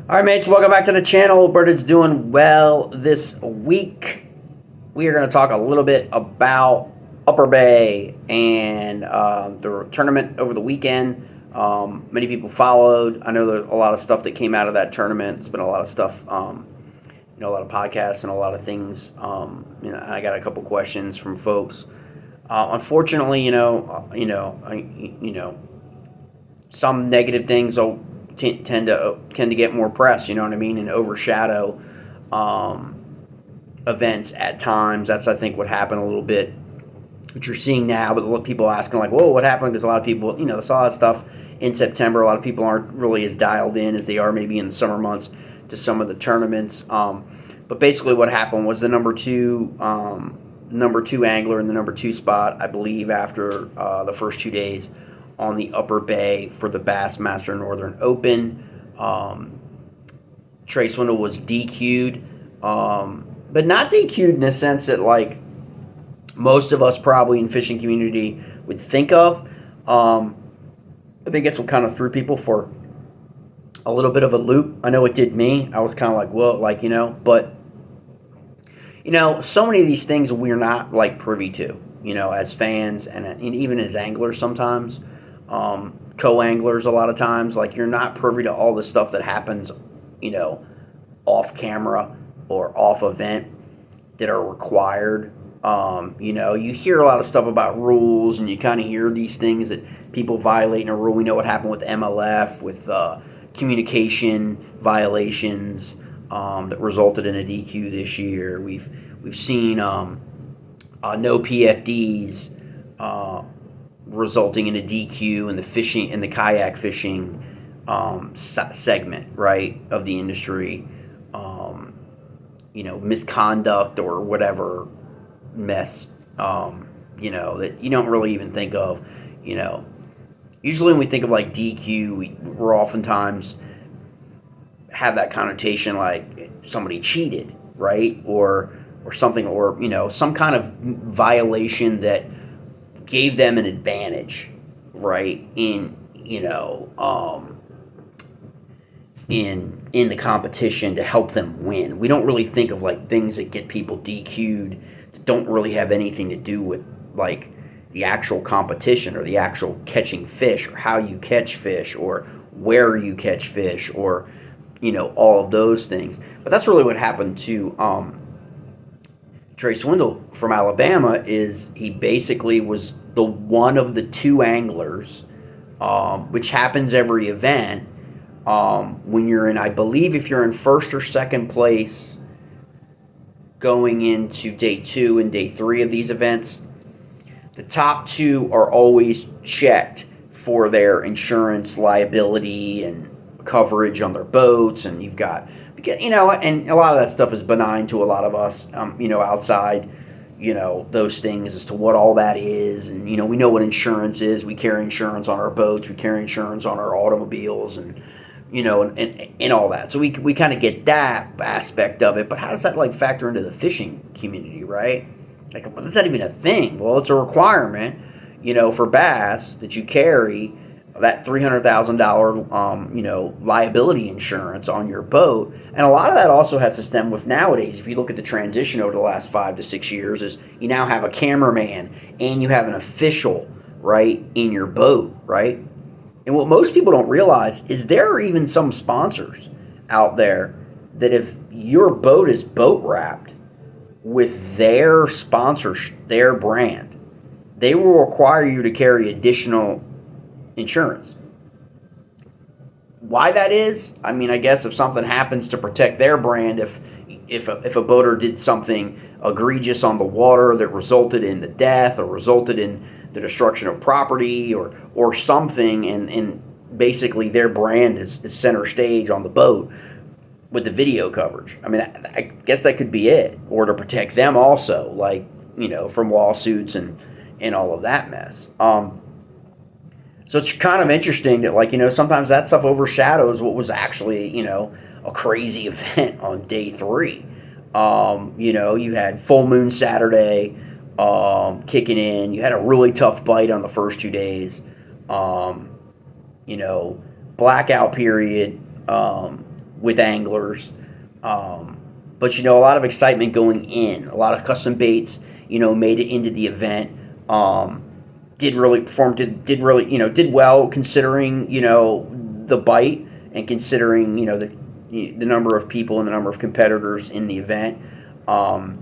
All right, mates, welcome back to the channel. Bert is doing well this week. We are going to talk a little bit about Upper Bay and the tournament over the weekend. Many people followed. I know there's a lot of stuff that came out of that tournament. There's been a lot of stuff, a lot of podcasts and a lot of things. I got a couple questions from folks. Unfortunately, some negative things will tend to get more press, you know what I mean, and overshadow events at times. That's, I think, what happened a little bit, what you're seeing now, but people asking like, whoa, what happened? Because a lot of people, saw that stuff in September. A lot of people aren't really as dialed in as they are maybe in the summer months to some of the tournaments. But basically what happened was the number two angler in the number 2 spot, I believe, after the first 2 days on the Upper Bay for the Bass Master Northern Open. Trey Swindle was DQ'd, but not DQ'd in the sense that, like, most of us probably in fishing community would think of. I think it's what kind of threw people for a little bit of a loop. I know it did me. I was kind of like, whoa, but so many of these things we're not, like, privy to, as fans and even as anglers sometimes. Co-anglers a lot of times, like, you're not privy to all the stuff that happens, off camera or off event that are required. You hear a lot of stuff about rules, and you kind of hear these things that people violating a rule. We know what happened with MLF, with communication violations that resulted in a DQ this year. We've seen no PFDs resulting in a DQ in the kayak fishing segment, right, of the industry. Misconduct or whatever mess, that you don't really even think of. Usually when we think of, like, DQ, we're oftentimes have that connotation like somebody cheated, right, or something, or some kind of violation that gave them an advantage, right, in the competition to help them win. We don't really think of, like, things that get people DQ'd that don't really have anything to do with, like, the actual competition or the actual catching fish or how you catch fish or where you catch fish or all of those things. But that's really what happened to Trey Swindle from Alabama. Is he basically was the one of the 2 anglers, which happens every event. When you're in, I believe, if you're in first or second place going into day 2 and day 3 of these events, the top 2 are always checked for their insurance liability and coverage on their boats, and you've got, and a lot of that stuff is benign to a lot of us, outside, those things as to what all that is, and, we know what insurance is. We carry insurance on our boats, we carry insurance on our automobiles, and, and all that. So we kind of get that aspect of it, but how does that, like, factor into the fishing community, right? Like, is that even a thing? Well, it's a requirement, for bass that you carry that $300,000, liability insurance on your boat. And a lot of that also has to stem with nowadays. If you look at the transition over the last 5 to 6 years, is you now have a cameraman and you have an official, right, in your boat, right? And what most people don't realize is there are even some sponsors out there that if your boat is boat wrapped with their sponsors, their brand, they will require you to carry additional insurance. Why that is? I mean, I guess if something happens to protect their brand, if a boater did something egregious on the water that resulted in the death or resulted in the destruction of property or something, and basically their brand is center stage on the boat with the video coverage. I mean, I guess that could be it, or to protect them also, like, from lawsuits and all of that mess. So it's kind of interesting that, like, sometimes that stuff overshadows what was actually, a crazy event on day 3. You had full moon Saturday kicking in. You had a really tough bite on the first 2 days. Blackout period with anglers. But a lot of excitement going in. A lot of custom baits, made it into the event. Did really perform. Did really, did well considering, the bite and considering, the number of people and the number of competitors in the event. So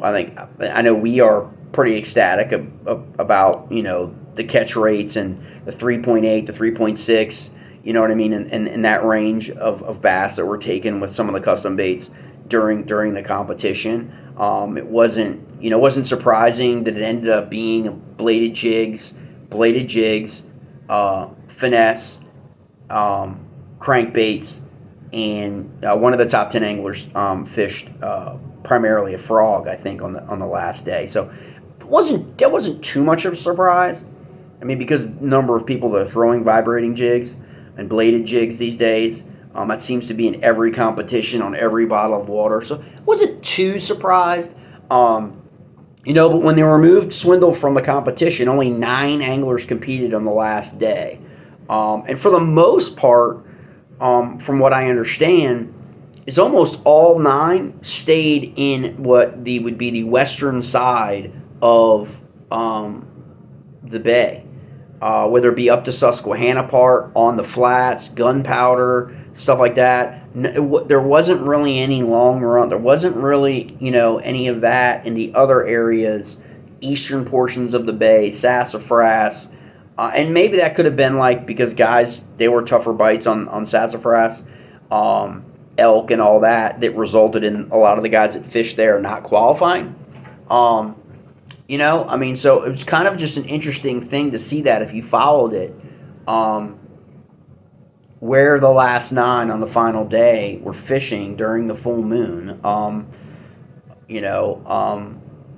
I know we are pretty ecstatic about, the catch rates and the 3.8 to 3.6, you know what I mean, in that range of bass that were taken with some of the custom baits during the competition. It wasn't surprising that it ended up being bladed jigs, finesse, crankbaits, and one of the top 10 anglers fished primarily a frog, I think, on the last day. So that wasn't too much of a surprise. I mean, because the number of people that are throwing vibrating jigs and bladed jigs these days, that seems to be in every competition on every bottle of water. So I wasn't too surprised. But when they removed Swindle from the competition, only 9 anglers competed on the last day. And for the most part, from what I understand, is almost all 9 stayed in what would be the western side of the bay. Whether it be up to Susquehanna part, on the flats, Gunpowder, stuff like that. There wasn't really any long run. There wasn't really, any of that in the other areas, eastern portions of the bay, Sassafras. And maybe that could have been because guys, they were tougher bites on Sassafras, elk and all that resulted in a lot of the guys that fished there not qualifying. So it was kind of just an interesting thing to see that if you followed it, where the last 9 on the final day were fishing during the full moon.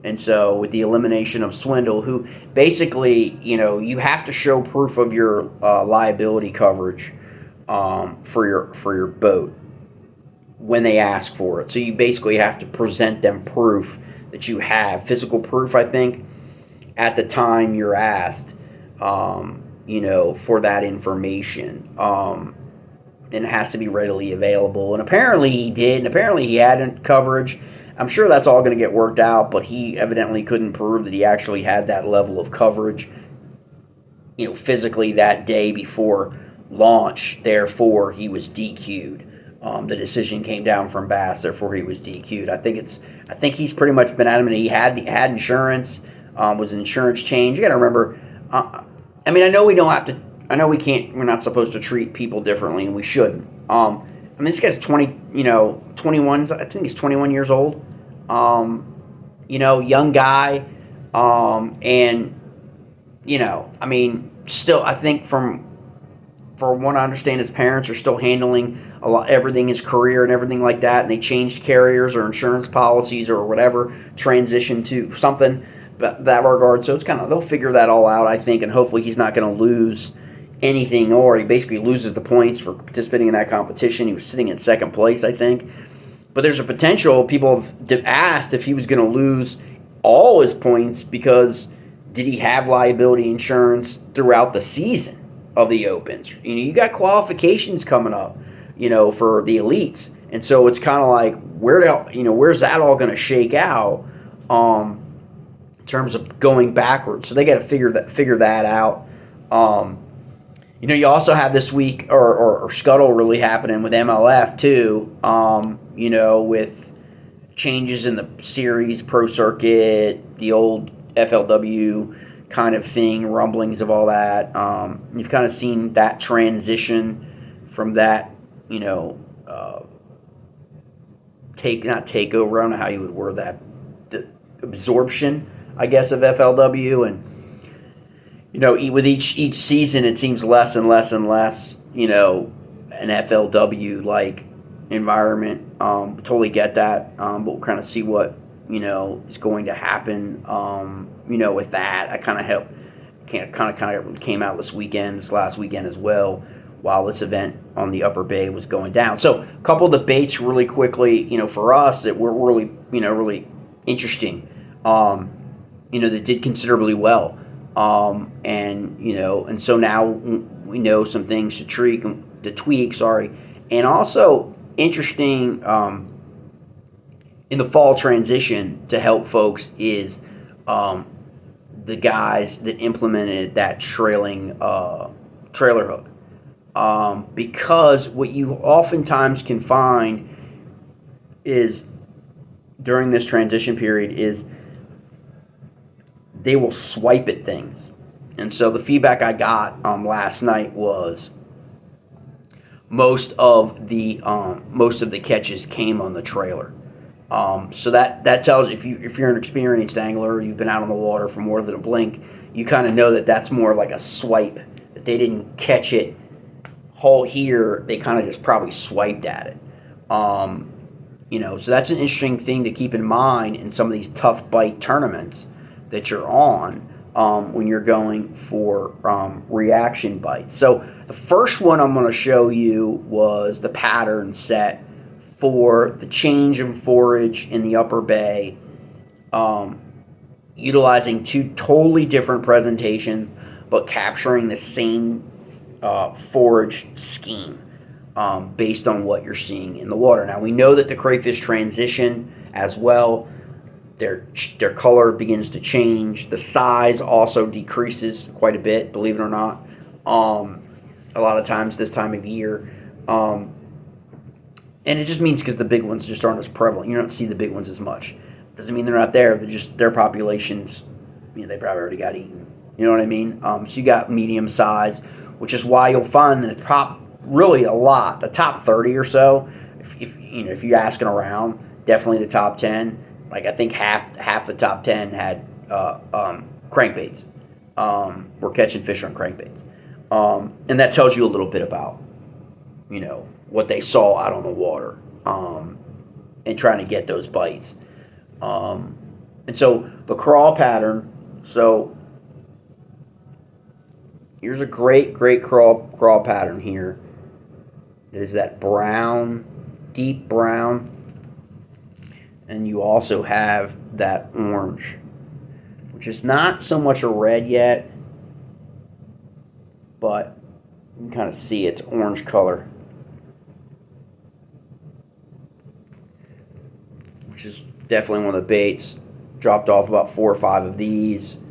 And so with the elimination of Swindle, who basically, you have to show proof of your liability coverage for your boat when they ask for it. So you basically have to present them proof that you have, physical proof, I think, at the time you're asked, for that information. And it has to be readily available. And apparently he did, and apparently he had coverage. I'm sure that's all going to get worked out, but he evidently couldn't prove that he actually had that level of coverage, physically that day before launch. Therefore, he was DQ'd. The decision came down from B.A.S.S, therefore he was DQ'd. I think he's pretty much been adamant. He had insurance, was an insurance change. You got to remember. I know we don't have to. I know we can't. We're not supposed to treat people differently, and we shouldn't. This guy's 21. I think he's 21 years old. Young guy, and still, I think from what I understand, his parents are still handling everything, his career and everything like that, and they changed carriers or insurance policies or whatever, transitioned to something that regard. So it's they'll figure that all out, I think, and hopefully he's not going to lose anything, or he basically loses the points for participating in that competition. He was sitting in second place, I think. But there's a potential. People have asked if he was going to lose all his points because did he have liability insurance throughout the season of the Opens? You got qualifications coming up, for the elites, and so it's kind of like where's that all going to shake out in terms of going backwards? So they got to figure that out. You also have this week or scuttle really happening with MLF too. With changes in the series, pro circuit, the old FLW kind of thing, rumblings of all that. You've kind of seen that transition from that, not takeover. I don't know how you would word that. The absorption, I guess, of FLW, and with each season, it seems less and less and less, an FLW like environment. Totally get that, but we'll kind of see what is going to happen. With that, I kind of came out this last weekend as well, while this event on the Upper Bay was going down. So a couple of the baits really quickly, for us that were really, really interesting. That did considerably well. And so now we know some things to tweak, And also interesting in the fall transition to help folks is the guys that implemented that trailer hook. Because what you oftentimes can find is during this transition period is they will swipe at things. And so the feedback I got last night was most of the catches came on the trailer. So that tells you if you're an experienced angler, you've been out on the water for more than a blink, you kind of know that that's more like a swipe. That they didn't catch it whole here, they kind of just probably swiped at it. So that's an interesting thing to keep in mind in some of these tough bite tournaments that you're on when you're going for reaction bites. So the first one I'm going to show you was the pattern set for the change of forage in the upper bay, utilizing two totally different presentations, but capturing the same forage scheme based on what you're seeing in the water. Now we know that the crayfish transition as well. Their color begins to change. The size also decreases quite a bit, believe it or not. A lot of times this time of year. And it just means because the big ones just aren't as prevalent. You don't see the big ones as much. Doesn't mean they're not there. They're just their populations, they probably already got eaten. You know what I mean? So you got medium size, which is why you'll find that the top, really a lot, the top 30 or so, if you're asking around, definitely the top 10. Like I think half the top 10 had crankbaits. We're catching fish on crankbaits. And that tells you a little bit about, what they saw out on the water and trying to get those bites. And so the crawl pattern, so here's a great crawl pattern here. There's that brown, deep brown, and you also have that orange, which is not so much a red yet, but you can kind of see its orange color, which is definitely one of the baits. Dropped off about 4 or 5 of these.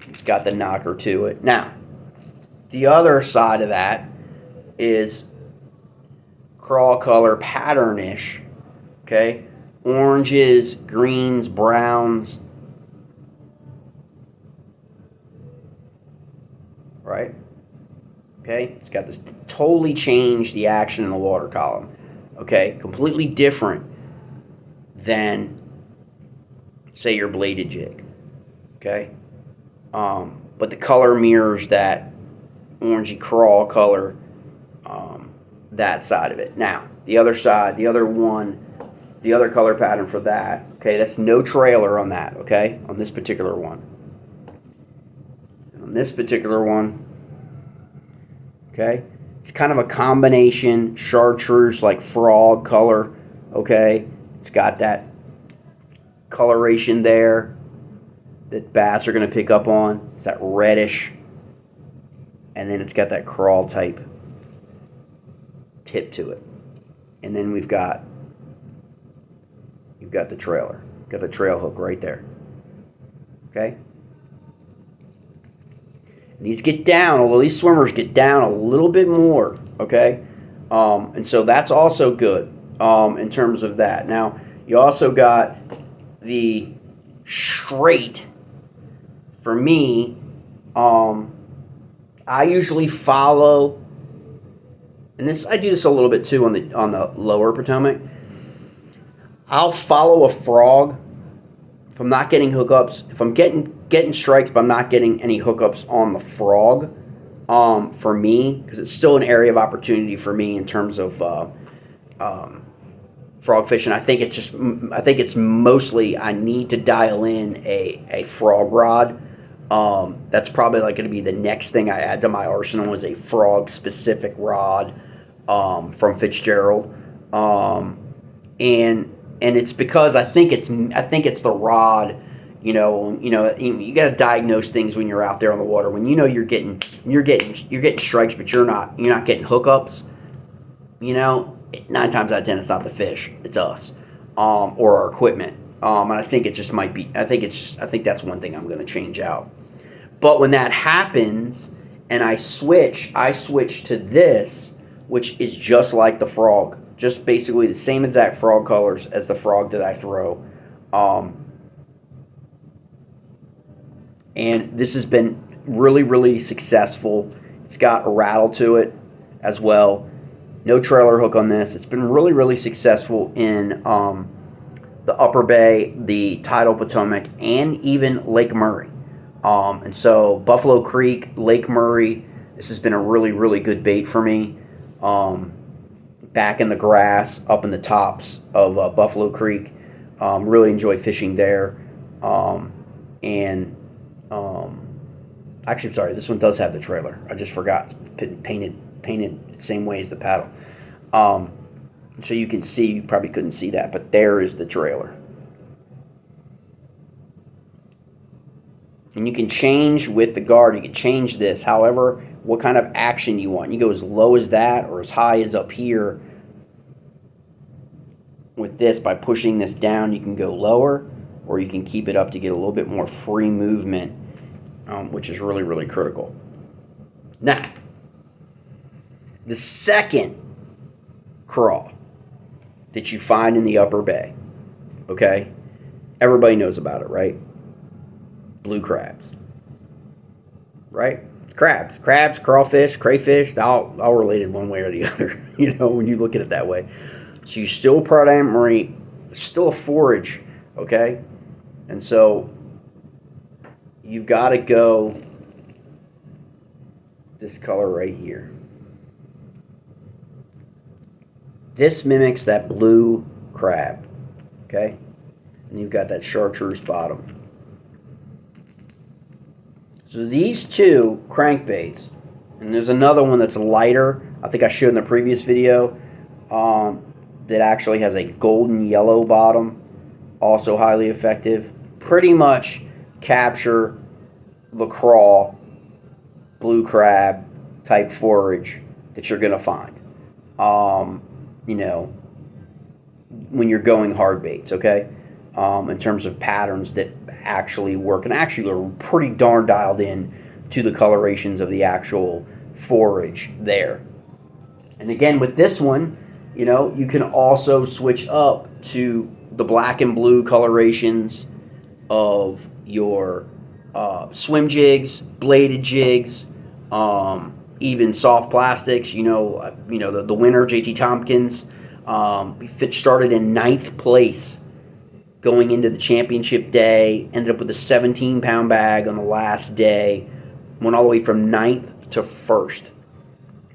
It's got the knocker to it. Now, the other side of that is crawl color pattern-ish. Okay? Oranges, greens, browns. Right? Okay? It's got this totally changed the action in the water column. Okay? Completely different than, say, your bladed jig. Okay? But the color mirrors that orangey crawl color, that side of it. Now, the other side, the other color pattern for that, okay, that's no trailer on that, okay, on this particular one. On this particular one, okay, it's kind of a combination chartreuse like frog color, okay, it's got that coloration there that bass are going to pick up on. It's that reddish, and then it's got that crawl type tip to it. And then you've got the trailer. Got the trail hook right there. Okay? And these get down, although these swimmers get down a little bit more, okay? And so that's also good in terms of that. Now, you also got the straight. For me, I usually follow, and I do this a little bit too on the lower Potomac. I'll follow a frog if I'm not getting hookups. If I'm getting strikes, but I'm not getting any hookups on the frog. For me, because it's still an area of opportunity for me in terms of frog fishing. I think it's mostly I need to dial in a frog rod. That's probably like going to be the next thing I add to my arsenal is a frog specific rod from Fitzgerald, and it's because I think it's the rod You got to diagnose things when you're out there on the water. When you're getting strikes, but you're not getting hookups. 9 times out of 10, it's not the fish, it's us, or our equipment. And I think it just might be. I think that's one thing I'm going to change out. But when that happens, and I switch to this, which is just like the frog, just basically the same exact frog colors as the frog that I throw. And this has been really, really successful. It's got a rattle to it as well. No trailer hook on this. It's been really, really successful in the Upper Bay, the Tidal Potomac, and even Lake Murray. And so Buffalo Creek, Lake Murray, this has been a really, really good bait for me. Back in the grass, up in the tops of Buffalo Creek. Really enjoy fishing there. Actually, I'm sorry, this one does have the trailer. I just forgot. It's painted the same way as the paddle. So you can see, you probably couldn't see that, but there is the trailer. And you can change with the guard. You can change this, however, what kind of action you want. You go as low as that or as high as up here. With this, by pushing this down, you can go lower, or you can keep it up to get a little bit more free movement, which is really, really critical. Now, the second crawl that you find in the Upper Bay, okay? Everybody knows about it, right? Blue crabs, right? Crabs, crawfish, crayfish, all related one way or the other, when you look at it that way. So you still primary, still a forage, okay? And so you've got to go this color right here. This mimics that blue crab, okay? And you've got that chartreuse bottom. So these two crankbaits, and there's another one that's lighter, I think I showed in the previous video, that actually has a golden yellow bottom, also highly effective. Pretty much capture the crawl, blue crab type forage that you're going to find. When you're going hard baits, okay? In terms of patterns that actually work and actually are pretty darn dialed in to the colorations of the actual forage there. And again, with this one, you can also switch up to the black and blue colorations of your swim jigs, bladed jigs, even soft plastics. The winner, JT Tompkins, started in 9th place going into the championship day, ended up with a 17-pound bag on the last day, went all the way from 9th to 1st.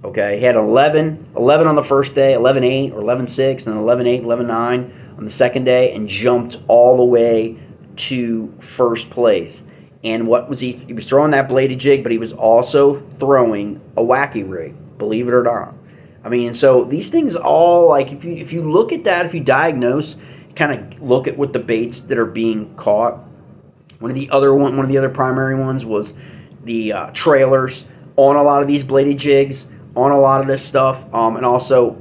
Okay, he had 11 on the first day, 11.8 or 11.6, and then 11.8, 11.9 on the second day, and jumped all the way to 1st place. And what was he? He was throwing that bladed jig, but he was also throwing a wacky rig, believe it or not. I mean, so these things all, like, if you look at that, if you diagnose, kind of look at what the baits that are being caught. One of the other primary ones was the trailers on a lot of these bladed jigs, on a lot of this stuff, and also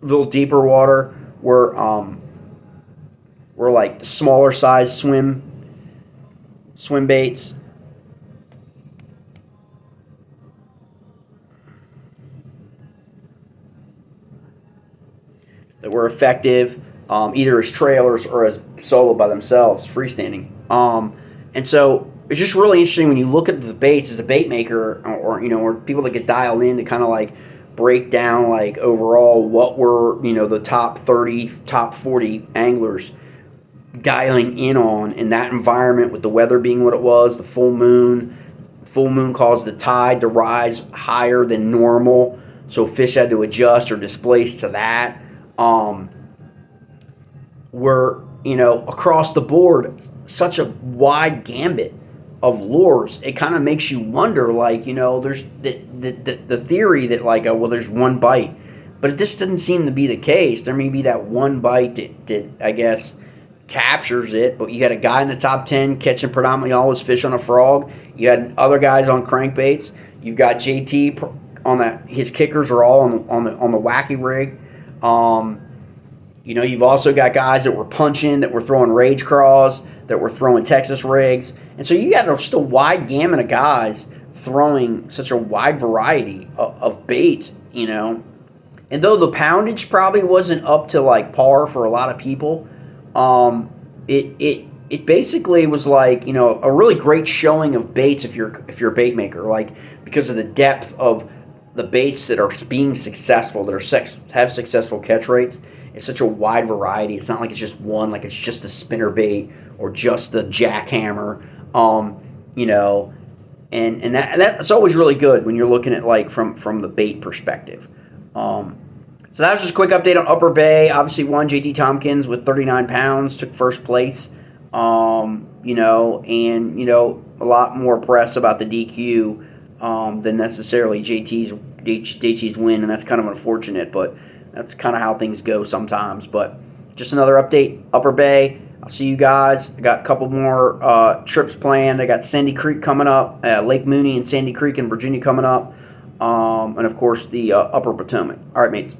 a little deeper water were like smaller size swim baits. That were effective, either as trailers or as solo by themselves, freestanding. And so it's just really interesting when you look at the baits as a bait maker, or people that get dialed in to kind of like break down like overall what were the top 30, top 40 anglers dialing in on in that environment, with the weather being what it was, the full moon. Full moon caused the tide to rise higher than normal, so fish had to adjust or displace to that. Were across the board such a wide gambit of lures. It kind of makes you wonder, like, there's the theory that like, well, there's one bite, but it just doesn't seem to be the case. There may be that one bite that I guess captures it, but you had a guy in the top 10 catching predominantly all his fish on a frog. You had other guys on crankbaits. You've got JT on that. His kickers are all on the wacky rig. You've also got guys that were punching, that were throwing rage craws, that were throwing Texas rigs, and so you got just a wide gamut of guys throwing such a wide variety of baits. And though the poundage probably wasn't up to like par for a lot of people, it basically was like a really great showing of baits if you're a bait maker, like because of the depth of the baits that are being successful, that have successful catch rates. It's such a wide variety. It's not like it's just one, like it's just a spinner bait or just the jackhammer, and that's always really good when you're looking at like from the bait perspective. So that was just a quick update on Upper Bay. Obviously won JT Tompkins with 39 pounds, took first place. And a lot more press about the DQ than necessarily JT's win, and that's kind of unfortunate, but that's kind of how things go sometimes. But just another update, Upper Bay. I'll see you guys. I got a couple more trips planned. I got Sandy Creek coming up, Lake Mooney and Sandy Creek in Virginia coming up, and of course the Upper Potomac. All right, mates.